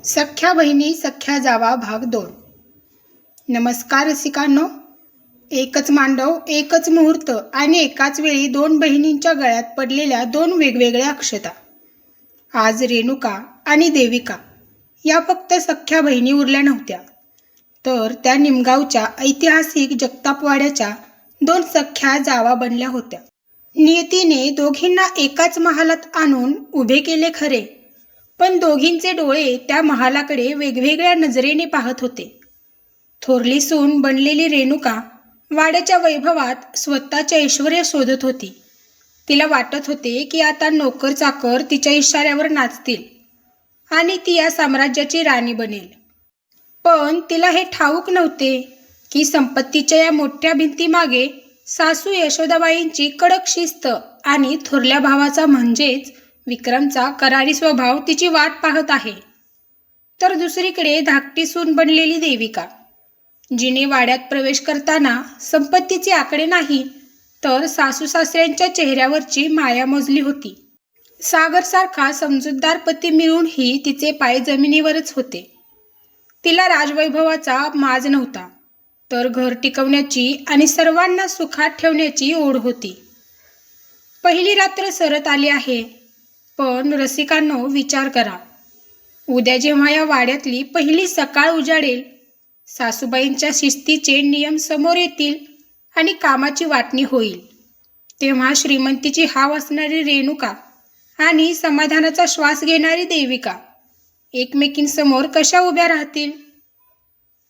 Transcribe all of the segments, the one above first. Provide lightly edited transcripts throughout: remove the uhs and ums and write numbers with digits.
सख्या बहिणी सख्या जावा भाग 2। नमस्कार रसिकांनो, एकच मांडव, एकच मुहूर्त आणि एकाच वेळी दोन बहिणींच्या गळ्यात पडलेल्या दोन वेगवेगळ्या अक्षता। आज रेणुका आणि देविका या फक्त सख्या बहिणी उरल्या नव्हत्या, तर त्या निमगावच्या ऐतिहासिक जगतापवाड्याच्या दोन सख्या जावा बनल्या होत्या। नियतीने दोघींना एकाच महालात आणून उभे केले खरे, पण दोघींचे डोळे त्या महालाकडे वेगवेगळ्या नजरेने पाहत होते। थोरली सून बनलेली रेणुका वाड्याच्या वैभवात स्वतःचे ऐश्वर्य शोधत होती। तिला वाटत होते की आता नोकर चाकर तिच्या इशाऱ्यावर नाचतील आणि ती या साम्राज्याची राणी बनेल। पण तिला हे ठाऊक नव्हते की संपत्तीच्या या मोठ्या भिंतीमागे सासू यशोदाबाईंची कडक शिस्त आणि थोरल्या भावाचा म्हणजेच विक्रमचा करारी स्वभाव तिची वाट पाहत आहे। तर दुसरीकडे धाकटी सून बनलेली देविका, जिने वाड्यात प्रवेश करताना संपत्तीचे आकडे नाही तर सासू सासऱ्यांच्या चेहऱ्यावरची माया मोजली होती। सागरसारखा समजूतदार पती मिळूनही तिचे पाय जमिनीवरच होते। तिला राजवैभवाचा माज नव्हता, तर घर टिकवण्याची आणि सर्वांना सुखात ठेवण्याची ओढ होती। पहिली रात्र सरत आली आहे, पण रसिकांनो विचार करा, उद्या जेव्हा या वाड्यातली पहिली सकाळ उजाडेल, सासूबाईंच्या शिस्तीचे नियम समोर येतील आणि कामाची वाटणी होईल, तेव्हा श्रीमंतीची हाव असणारी रेणुका आणि समाधानाचा श्वास घेणारी देविका एकमेकींसमोर कशा उभ्या राहतील?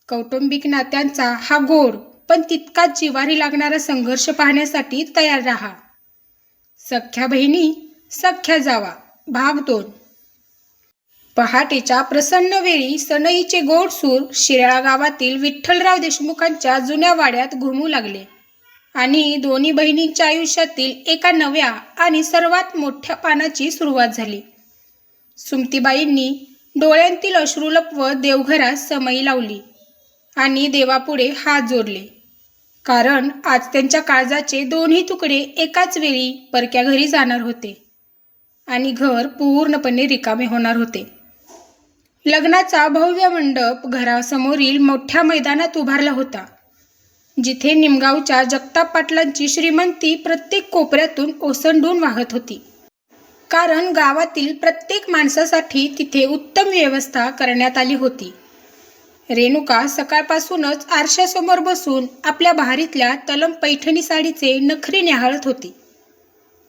कौटुंबिक नात्यांचा हा गोड पण तितकाच जिव्हारी लागणारा संघर्ष पाहण्यासाठी तयार राहा। सख्या बहिणी सख्या जावा भाग 2। पहाटेच्या प्रसन्न वेळी सनईचे गोड सूर शिराळा गावातील विठ्ठलराव देशमुखांच्या जुन्या वाड्यात घुमू लागले आणि दोन्ही बहिणींच्या आयुष्यातील एका नव्या आणि सर्वात मोठ्या पानाची सुरुवात झाली। सुमतीबाईंनी डोळ्यांतील अश्रू लपवत देवघरात समई लावली आणि देवापुढे हात जोडले, कारण आज त्यांच्या काळजाचे दोन्ही तुकडे एकाच वेळी परक्या घरी जाणार होते आणि घर पूर्णपणे रिकामे होणार होते। लग्नाचा भव्य मंडप घरासमोरील मोठ्या मैदानात उभारला होता, जिथे निमगावच्या जगताप पाटलांची श्रीमंती प्रत्येक कोपऱ्यातून ओसंडून वाहत होती, कारण गावातील प्रत्येक माणसासाठी तिथे उत्तम व्यवस्था करण्यात आली होती। रेणुका सकाळपासूनच आरशासमोर बसून आपल्या बहारीतल्या तलम पैठणी साडीचे नखरे न्याहाळत होती।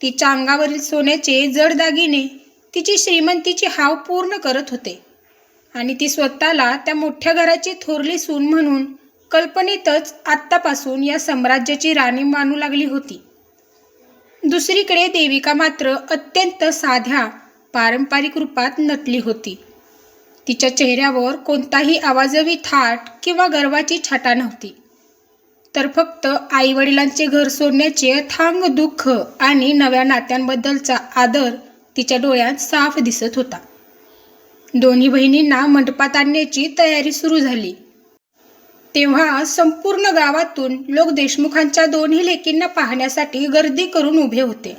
तिच्या अंगावरील सोन्याचे जड दागिने तिची श्रीमंतीची हाव पूर्ण करत होते आणि ती स्वतःला त्या मोठ्या घराची थोरली सून म्हणून कल्पनेतच आत्तापासून या साम्राज्याची राणी मानू लागली होती। दुसरीकडे देविका मात्र अत्यंत साध्या पारंपरिक रूपात नटली होती। तिच्या चेहऱ्यावर कोणताही आवाजवी थाट किंवा गर्वाची छटा नव्हती, तर फक्त आईवडिलांचे घर सोडण्याचे अथांग दुःख आणि नव्या नात्यांबद्दलचा आदर तिच्या डोळ्यात साफ दिसत होता। दोन्ही बहिणींना मंडपात आणण्याची तयारी सुरू झाली, तेव्हा संपूर्ण गावातून लोक देशमुखांच्या दोन्ही लेकींना पाहण्यासाठी गर्दी करून उभे होते।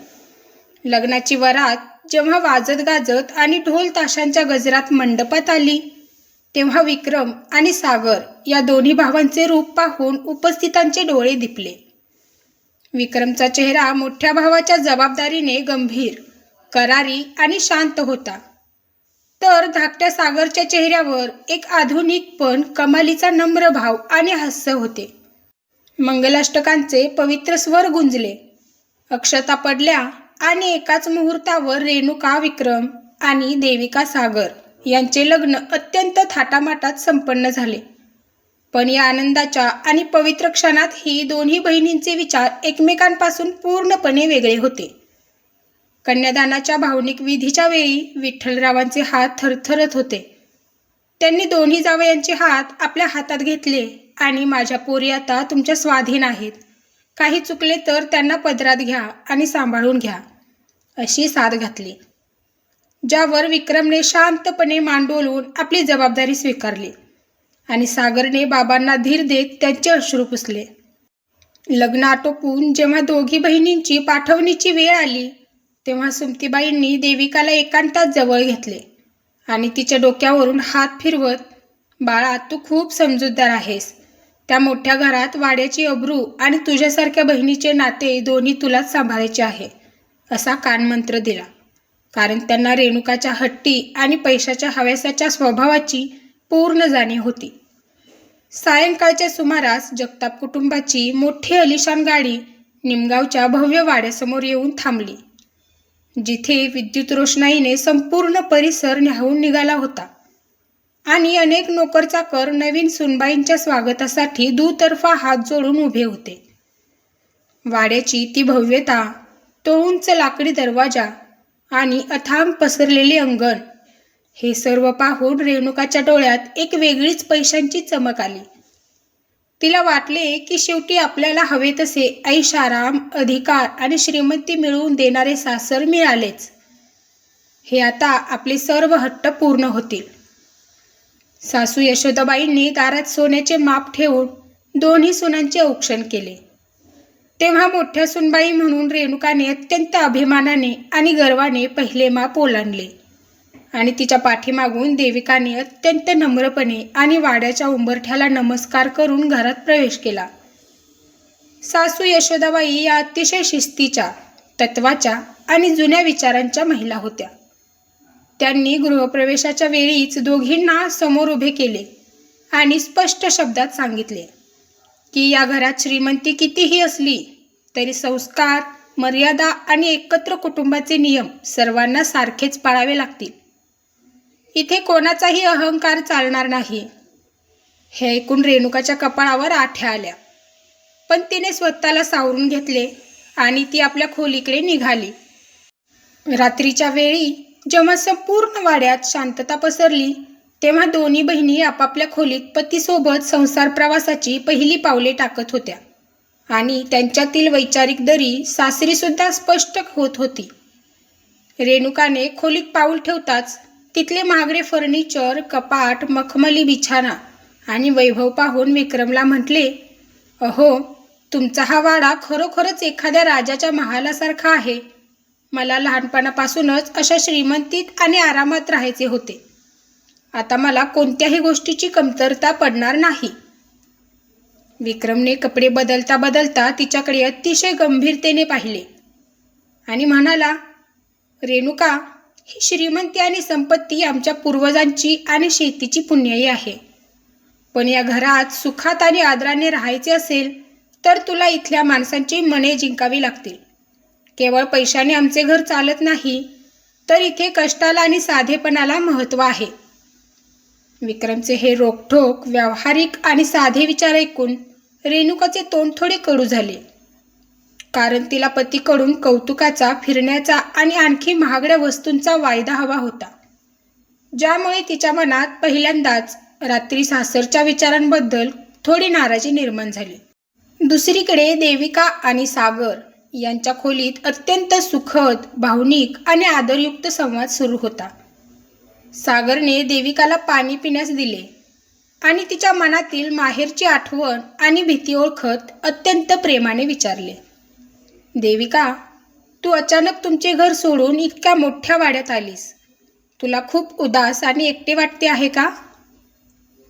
लग्नाची वरात जेव्हा वाजत गाजत आणि ढोल ताशांच्या गजरात मंडपात आली, तेव्हा विक्रम आणि सागर या दोन्ही भावांचे रूप पाहून उपस्थितांचे डोळे दिपले। विक्रमचा चेहरा मोठ्या भावाच्या जबाबदारीने गंभीर, करारी आणि शांत होता, तर धाकट्या सागरच्या चेहऱ्यावर एक आधुनिक पण कमालीचा नम्र भाव आणि हास्य होते। मंगलाष्टकांचे पवित्र स्वर गुंजले, अक्षता पडल्या आणि एकाच मुहूर्तावर रेणुका विक्रम आणि देविका सागर यांचे लग्न अत्यंत थाटामाटात संपन्न झाले। पण या आनंदाच्या आणि पवित्र क्षणात ही दोन्ही बहिणींचे विचार एकमेकांपासून पूर्णपणे वेगळे होते। कन्यादानाच्या भावनिक विधीच्या वेळी विठ्ठलरावांचे हात थरथरत होते। त्यांनी दोन्ही जावयांचे हात आपल्या हातात घेतले आणि माझ्या पोरी आता तुमच्या स्वाधीन आहेत, काही चुकले तर त्यांना पदरात घ्या आणि सांभाळून घ्या, अशी साद घातली, ज्यावर विक्रमने शांतपणे मान डोलवून आपली जबाबदारी स्वीकारली आणि सागरने बाबांना धीर देत त्यांचे अश्रू पुसले। लग्न आटोपून जेव्हा दोघी बहिणींची पाठवणीची वेळ आली, तेव्हा सुमतीबाईंनी देविकाला एकांतात जवळ घेतले आणि तिच्या डोक्यावरून हात फिरवत, बाळा तू खूप समजूतदार आहेस. त्या मोठ्या घरात वाड्याची अब्रू आणि तुझ्यासारख्या बहिणीचे नाते दोन्ही तुलाच सांभाळायचे आहे, असा कानमंत्र दिला. कारण त्यांना रेणुकाच्या हट्टी आणि पैशाच्या हव्यासाच्या स्वभावाची पूर्ण जाणीव होती. सायंकाळच्या सुमारास जगताप कुटुंबाची मोठी आलिशान गाडी निमगावच्या भव्य वाड्यासमोर येऊन थांबली, जिथे विद्युत रोषणाईने संपूर्ण परिसर न्याहाळून निघाला होता आणि अनेक नोकरचाकर नवीन सुनबाईंच्या स्वागतासाठी दुतर्फा हात जोडून उभे होते. वाड्याची ती भव्यता, तो उंच लाकडी दरवाजा आणि अथांग पसरलेले अंगण, हे सर्व पाहून रेणुकाच्या डोळ्यात एक वेगळीच पैशांची चमक आली. तिला वाटले की शेवटी आपल्याला हवे तसे ऐशाराम, अधिकार आणि श्रीमंती मिळवून देणारे सासर मिळालेच. हे आता आपले सर्व हट्ट पूर्ण होतील. सासू यशोदाबाईंनी दारात सोन्याचे माप ठेवून दोन्ही सुनांचे औक्षण केले. तेव्हा मोठ्या सुनबाई म्हणून रेणुकाने अत्यंत अभिमानाने आणि गर्वाने पहिले माप ओलांडले आणि तिच्या पाठीमागून देविकाने अत्यंत नम्रपणे आणि वाड्याच्या उंबरठ्याला नमस्कार करून घरात प्रवेश केला. सासू यशोदाबाई या अतिशय शिस्तीच्या, तत्वाच्या आणि जुन्या विचारांच्या महिला होत्या. त्यांनी गृहप्रवेशाच्या वेळीच दोघींना समोर उभे केले आणि स्पष्ट शब्दात सांगितले की या घरात श्रीमंती कितीही असली तरी संस्कार, मर्यादा आणि एकत्र कुटुंबाचे नियम सर्वांना सारखेच पाळावे लागतील. इथे कोणाचाही अहंकार चालणार नाही. हे ऐकून रेणुकाच्या कपाळावर आठ्या आल्या, पण तिने स्वतःला सावरून घेतले आणि ती आपल्या खोलीकडे निघाली. रात्रीच्या वेळी जेव्हा संपूर्ण वाड्यात शांतता पसरली, तेव्हा दोन्ही बहिणी आपापल्या खोलीत पतीसोबत संसार प्रवासाची पहिली पावले टाकत होत्या आणि त्यांच्यातील वैचारिक दरी सासरीसुद्धा स्पष्ट होत होती. रेणुकाने खोलीत पाऊल ठेवताच तिथले महागडे फर्निचर, कपाट, मखमली बिछाना आणि वैभव पाहून विक्रमला म्हटले, अहो, तुमचा हा वाडा खरोखरच एखाद्या राजाच्या महालासारखा आहे. मला लहानपणापासूनच अशा श्रीमंतीत आणि आरामात राहायचे होते. आता मला कोणत्याही गोष्टीची कमतरता पडणार नाही. विक्रमने कपडे बदलता बदलता तिच्याकडे अतिशय गंभीरतेने पाहिले आणि म्हणाला, रेणुका, ही श्रीमंती आणि संपत्ती आमच्या पूर्वजांची आणि शेतीची पुण्याई आहे. पण या घरात सुखात आणि आदराने राहायचे असेल तर तुला इथल्या माणसांची मने जिंकावी लागतील. केवळ पैशाने आमचे घर चालत नाही, तर इथे कष्टाला आणि साधेपणाला महत्त्व आहे. विक्रमचे हे रोखठोक, व्यावहारिक आणि साधे विचार ऐकून रेणुकाचे तोंड थोडे कडू झाले. कारण तिला पतीकडून कौतुकाचा, फिरण्याचा आणि आणखी महागड्या वस्तूंचा वायदा हवा होता, ज्यामुळे तिच्या मनात पहिल्यांदाच रात्री सासरच्या विचारांबद्दल थोडी नाराजी निर्माण झाली. दुसरीकडे देविका आणि सागर यांच्या खोलीत अत्यंत सुखद, भावनिक आणि आदरयुक्त संवाद सुरू होता. सागरने देविकाला पाणी पिण्यास दिले आणि तिच्या मनातील माहेरची आठवण आणि भीती ओळखत अत्यंत प्रेमाने विचारले, देविका, तू अचानक तुमचे घर सोडून इतक्या मोठ्या वाड्यात आलीस. तुला खूप उदास आणि एकटे वाटते आहे का?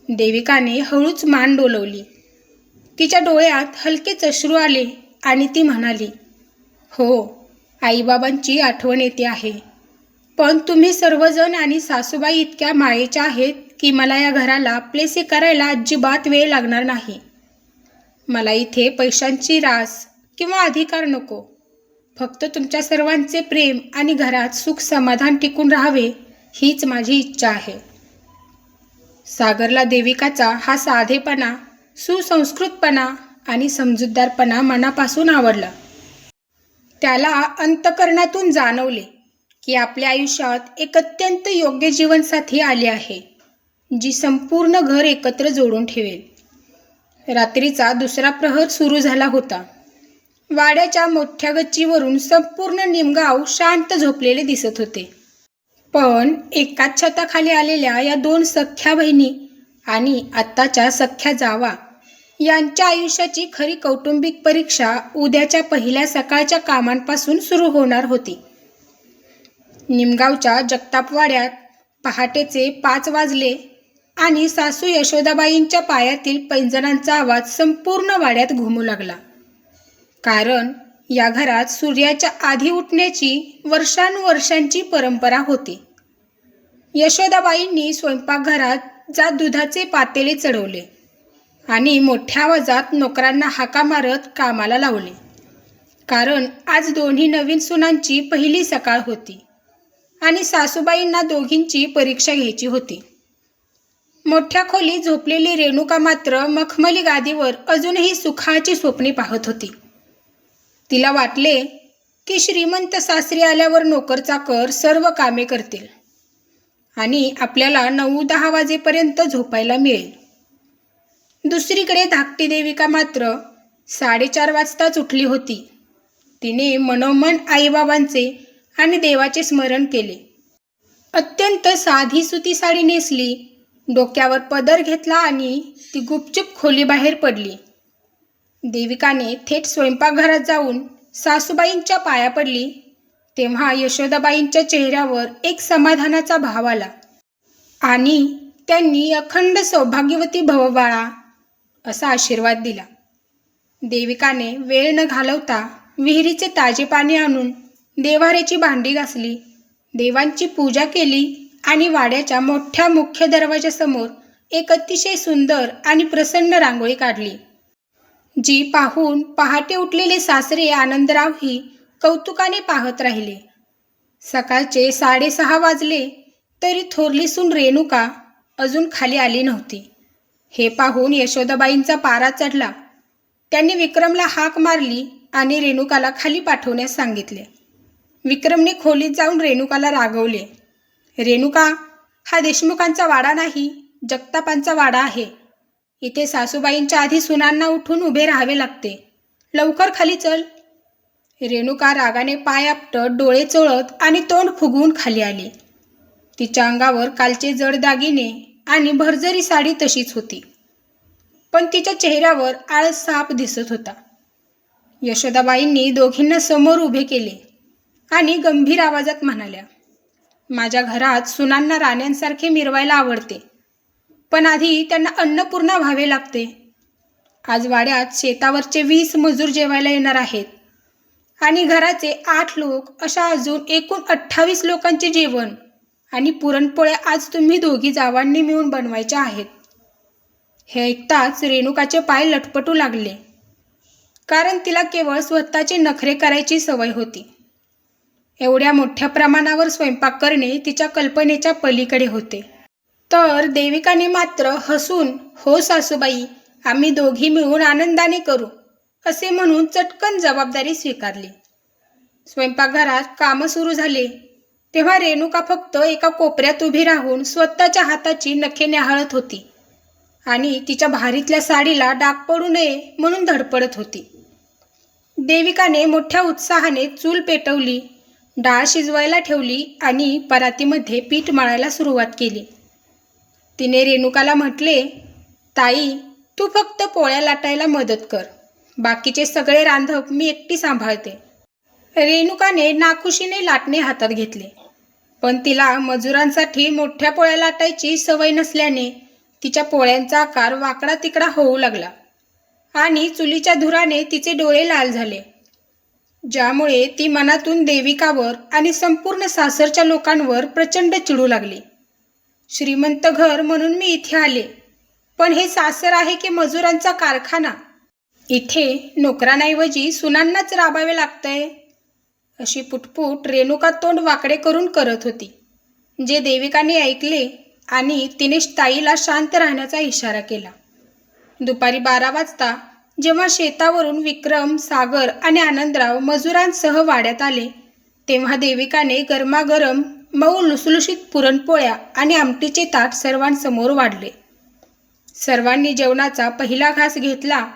देविकाने हळूच मान डोलवली. तिच्या डोळ्यात हलकेच अश्रू आले आणि ती म्हणाली, हो, आईबाबांची आठवण येते आहे. पण तुम्ही सर्वजण आणि सासूबाई इतक्या मायेच्या आहेत की मला या घराला आपलेसे करायला अजिबात वेळ लागणार नाही. मला इथे पैशांची रास किंवा अधिकार नको. फक्त तुमच्या सर्वांचे प्रेम आणि घरात सुख समाधान टिकून राहावे, हीच माझी इच्छा आहे. सागरला देविकाचा हा साधेपणा, सुसंस्कृतपणा आणि समजूतदारपणा मनापासून आवडला. त्याला अंतःकरणातून जाणवले की आपल्या आयुष्यात एक अत्यंत योग्य जीवनसाथी आली आहे, जी संपूर्ण घर एकत्र जोडून ठेवेल. रात्रीचा दुसरा प्रहर सुरू झाला होता. वाड्याच्या मोठ्या गच्चीवरून संपूर्ण निमगाव शांत झोपलेले दिसत होते. पण एकाच छताखाली आलेल्या या दोन सख्या बहिणी आणि आत्ताच्या सख्या जावा यांच्या आयुष्याची खरी कौटुंबिक परीक्षा उद्याच्या पहिल्या सकाळच्या कामांपासून सुरू होणार होती. निमगावच्या जगतापवाड्यात पहाटेचे 5 वाजले आणि सासू यशोदाबाईंच्या पायातील पैंजणांचा आवाज संपूर्ण वाड्यात घुमू लागला. कारण या घरात सूर्याच्या आधी उठण्याची वर्षानुवर्षांची परंपरा होती. यशोदाबाईंनी स्वयंपाकघरात जात दुधाचे पातेले चढवले आणि मोठ्या आवाजात नोकरांना हाका मारत कामाला लावले. कारण आज दोन्ही नवीन सुनांची पहिली सकाळ होती आणि सासूबाईंना दोघींची परीक्षा घ्यायची होती. मोठ्या खोलीत झोपलेली रेणुका मात्र मखमली गादीवर अजूनही सुखाची स्वप्ने पाहत होती. तिला वाटले की श्रीमंत सासरी आल्यावर नोकरचाकर सर्व कामे करतील आणि आपल्याला 9-10 वाजेपर्यंत झोपायला मिळेल. दुसरीकडे धाकटी देविका मात्र 4:30 वाजताच उठली होती. तिने मनोमन आईबाबांचे आणि देवाचे स्मरण केले. अत्यंत साधी सुती साडी नेसली, डोक्यावर पदर घेतला आणि ती गुपचूप खोलीबाहेर पडली. देविकाने थेट स्वयंपाकघरात जाऊन सासूबाईंच्या पाया पडली. तेव्हा यशोदाबाईंच्या चेहऱ्यावर एक समाधानाचा भाव आला आणि त्यांनी अखंड सौभाग्यवती भव बाळा असा आशीर्वाद दिला. देविकाने वेळ न घालवता विहिरीचे ताजे पाणी आणून देव्हाऱ्याची भांडी घासली, देवांची पूजा केली आणि वाड्याच्या मोठ्या मुख्य दरवाजासमोर एक अतिशय सुंदर आणि प्रसन्न रांगोळी काढली, जी पाहून पहाटे उठलेले सासरे आनंदरावही कौतुकाने पाहत राहिले. सकाळचे 6:30 वाजले तरी थोरली सून रेणुका अजून खाली आली नव्हती. हे पाहून यशोदाबाईंचा पारा चढला. त्यांनी विक्रमला हाक मारली आणि रेणुकाला खाली पाठवण्यास सांगितले. विक्रमने खोलीत जाऊन रेणुकाला रागवले. रेणुका, हा देशमुखांचा वाडा नाही, जगतापांचा वाडा आहे. इथे सासूबाईंच्या आधी सुनांना उठून उभे राहावे लागते. लवकर खाली चल. रेणुका रागाने पाय आपटत, डोळे चोळत आणि तोंड फुगवून खाली आली. तिच्या अंगावर कालचे जड दागिने आणि भरजरी साडी तशीच होती, पण तिच्या चेहऱ्यावर आळस साफ दिसत होता. यशोदाबाईंनी दोघींना समोर उभे केले आणि गंभीर आवाजात म्हणाल्या, माझ्या घरात सुनांना राण्यांसारखे मिरवायला आवडते, पण आधी त्यांना अन्नपूर्णा व्हावे लागते. आज वाड्यात शेतावरचे 20 मजूर जेवायला येणार आहेत आणि घराचे 8 लोक, अशा अजून एकूण 28 लोकांचे जेवण आणि पुरणपोळ्या आज तुम्ही दोघी जावांनी मिळून बनवायच्या आहेत. हे ऐकताच रेणुकाचे पाय लटपटू लागले, कारण तिला केवळ स्वतःचे नखरे करायची सवय होती. एवढ्या मोठ्या प्रमाणावर स्वयंपाक करणे तिच्या कल्पनेच्या पलीकडे होते. तर देविकाने मात्र हसून, हो सासूबाई, आम्ही दोघी मिळून आनंदाने करू असे म्हणून चटकन जबाबदारी स्वीकारली. स्वयंपाकघरात कामं सुरू झाले तेव्हा रेणुका फक्त एका कोपऱ्यात उभी राहून स्वतःच्या हाताची नखे न्याहाळत होती आणि तिच्या भारीतल्या साडीला डाग पडू नये म्हणून धडपडत होती. देविकाने मोठ्या उत्साहाने चूल पेटवली, डाळ शिजवायला ठेवली आणि परातीमध्ये पीठ मळायला सुरुवात केली. तिने रेणुकाला म्हटले, ताई, तू फक्त पोळ्या लाटायला मदत कर, बाकीचे सगळे रांधप मी एकटी सांभाळते. रेणुकाने नाखुशीने लाटणे हातात घेतले, पण तिला मजुरांसाठी मोठ्या पोळ्या लाटायची सवय नसल्याने तिच्या पोळ्यांचा आकार वाकडा तिकडा होऊ लागला आणि चुलीच्या धुराने तिचे डोळे लाल झाले, ज्यामुळे ती मनातून देविकावर आणि संपूर्ण सासरच्या लोकांवर प्रचंड चिडू लागली. श्रीमंत घर म्हणून मी इथे आले, पण हे सासर आहे की मजुरांचा कारखाना? इथे नोकरांऐवजी सुनांनाच राबावे लागतंय. अशी पुटपुट रेणुका तोंड वाकडे करून करत होती, जे देविकाने ऐकले आणि तिने ताईला शांत राहण्याचा इशारा केला. दुपारी 12 वाजता जेव्हा शेतावरून विक्रम, सागर आणि आनंदराव मजुरांसह वाड्यात आले, तेव्हा देविकाने गरमागरम मऊ लुसलुशीत पुरणपोळ्या आणि आमटीचे ताट सर्वांसमोर वाढले. सर्वांनी जेवणाचा पहिला घास घेतला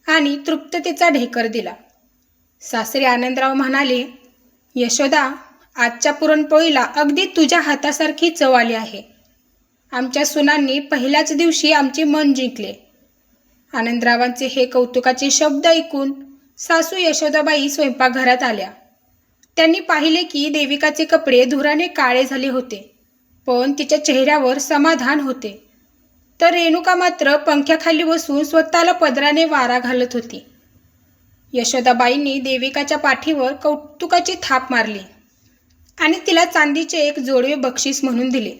आणि तृप्ततेचा ढेकर दिला. सासरे आनंदराव म्हणाले, यशोदा, आजच्या पुरणपोळीला अगदी तुझ्या हातासारखी चव आली आहे. आमच्या सुनांनी पहिल्याच दिवशी आमचे मन जिंकले. आनंदरावांचे हे कौतुकाचे शब्द ऐकून सासू यशोदाबाई स्वयंपाकघरात आल्या. त्यांनी पाहिले की देविकाचे कपडे धुराने काळे झाले होते पण तिच्या चेहऱ्यावर समाधान होते. तर रेणुका मात्र पंख्याखाली बसून स्वतःला पदराने वारा घालत होती. यशोदाबाईंनी देविकाच्या पाठीवर कौतुकाची थाप मारली आणि तिला चांदीचे एक जोडवे बक्षीस म्हणून दिले.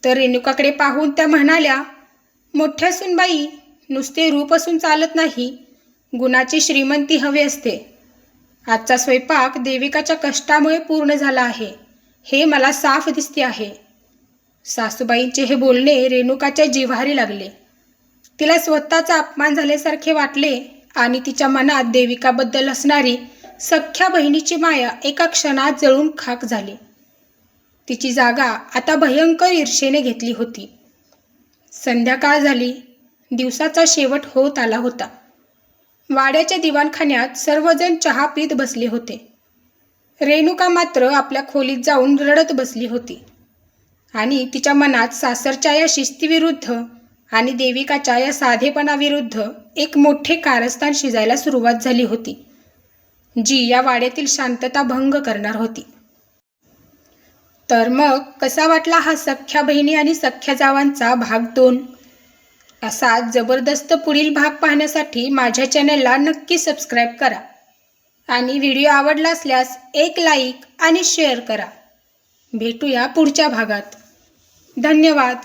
तर रेणुकाकडे पाहून त्या म्हणाल्या, मोठ्या सूनबाई, नुसते रूप असून चालत नाही, गुणाची श्रीमंती हवी असते. आजचा स्वयंपाक देविकाच्या कष्टामुळे पूर्ण झाला आहे, हे मला साफ दिसते आहे. सासूबाईंचे हे बोलणे रेणुकाच्या जिव्हारी लागले. तिला स्वतःचा अपमान झाल्यासारखे वाटले आणि तिच्या मनात देविकाबद्दल असणारी सख्ख्या बहिणीची माया एका क्षणात जळून खाक झाली. तिची जागा आता भयंकर ईर्षेने घेतली होती. संध्याकाळ झाली. दिवसाचा शेवट होत आला होता. वाड्याच्या दिवाणखान्यात सर्वजण चहा पीत बसले होते. रेणुका मात्र आपल्या खोलीत जाऊन रडत बसली होती आणि तिच्या मनात सासरच्या या शिस्तीविरुद्ध आणि देविकाच्या या साधेपणाविरुद्ध एक मोठे कारस्थान शिजायला सुरुवात झाली होती, जी या वाड्यातील शांतता भंग करणार होती. तर मग कसा वाटला हा सख्ख्या बहिणी आणि सख्ख्या जावांचा भाग 2? असा जबरदस्त पुढील भाग पाहण्यासाठी माझ्या चॅनलला नक्की सबस्क्राईब करा आणि व्हिडिओ आवडला असल्यास एक लाईक आणि शेअर करा. भेटूया पुढच्या भागात. धन्यवाद.